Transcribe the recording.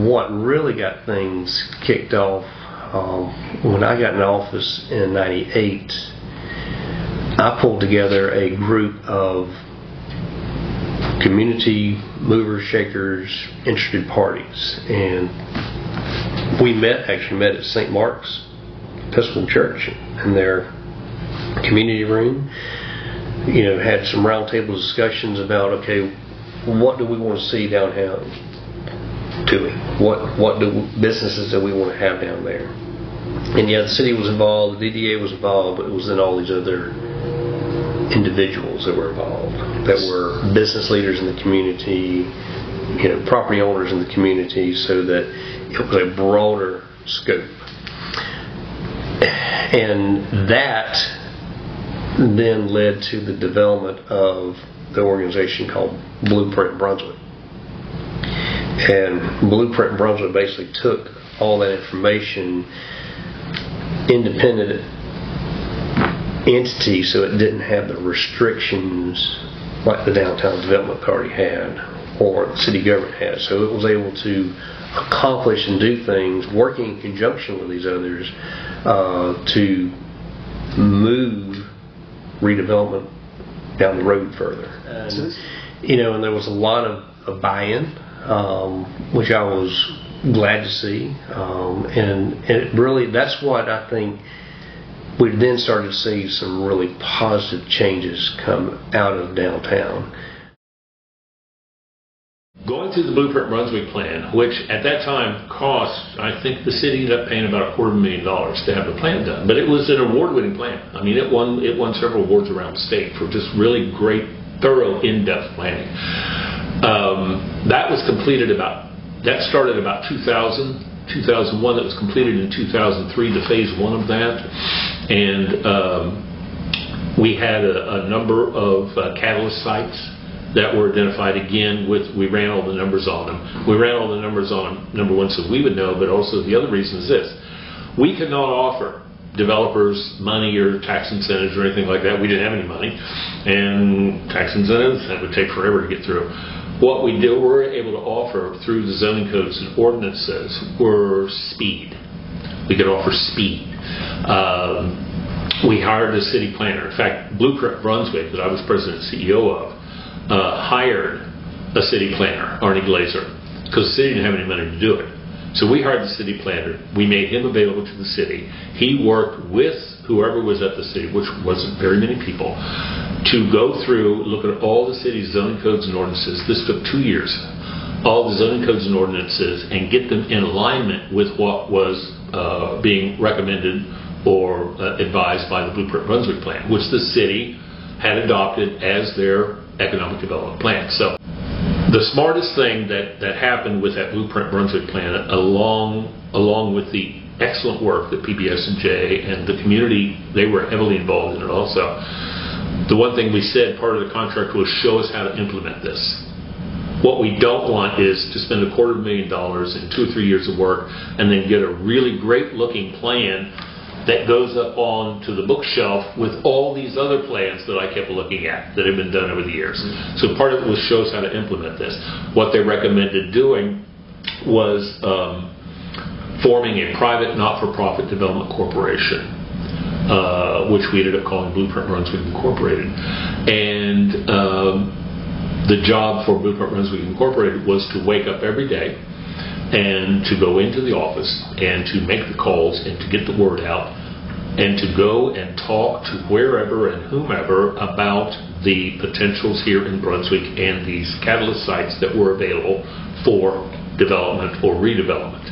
What really got things kicked off, when I got in office in '98, I pulled together a group of community movers, shakers, interested parties, and we actually met at St. Mark's Episcopal Church in their community room. Had some roundtable discussions about, okay, what do we want to see downtown doing? What do businesses that we want to have down there? And the city was involved, the DDA was involved, but it was then all these other individuals that were involved, that were business leaders in the community, property owners in the community, so that it was a broader scope. And that then led to the development of the organization called Blueprint Brunswick. And Blueprint Brunswick basically took all that information, independent entity, so it didn't have the restrictions like the Downtown Development Authority had or the city government had. So it was able to accomplish and do things working in conjunction with these others to move redevelopment down the road further. And there was a lot of buy-in, which I was glad to see, and it really, that's what I think we then started to see some really positive changes come out of downtown. Going through the Blueprint Brunswick plan, which at that time cost, I think the city ended up paying about $250,000 to have the plan done. But it was an award-winning plan. I mean, it won several awards around the state for just really great, thorough, in-depth planning. That started about 2000, 2001. That was completed in 2003, the phase one of that. And we had a number of catalyst sites that were identified again we ran all the numbers on them. We ran all the numbers on them, number one, so we would know, but also the other reason is this. We could not offer developers money or tax incentives or anything like that. We didn't have any money. And tax incentives, that would take forever to get through. What we were able to offer through the zoning codes and ordinances were speed. We could offer speed. We hired a city planner. In fact, Blueprint Brunswick, that I was president and CEO of, hired a city planner, Arnie Glazer, because the city didn't have any money to do it. So we hired the city planner. We made him available to the city. He worked with whoever was at the city, which wasn't very many people, to go through, look at all the city's zoning codes and ordinances. This took 2 years. All the zoning codes and ordinances, and get them in alignment with what was being recommended or advised by the Blueprint Brunswick plan, which the city had adopted as their economic development plan. So the smartest thing that happened with that Blueprint Brunswick plan, along with the excellent work that PBS&J and the community, they were heavily involved in it also. The one thing we said, part of the contract, was show us how to implement this. What we don't want is to spend $250,000 in 2 or 3 years of work and then get a really great looking plan that goes up onto the bookshelf with all these other plans that I kept looking at that have been done over the years. So part of it was show us how to implement this. What they recommended doing was forming a private not-for-profit development corporation, which we ended up calling Blueprint Brunswick Incorporated. And the job for Blueprint Brunswick Incorporated was to wake up every day and to go into the office and to make the calls and to get the word out and to go and talk to wherever and whomever about the potentials here in Brunswick and these catalyst sites that were available for development or redevelopment.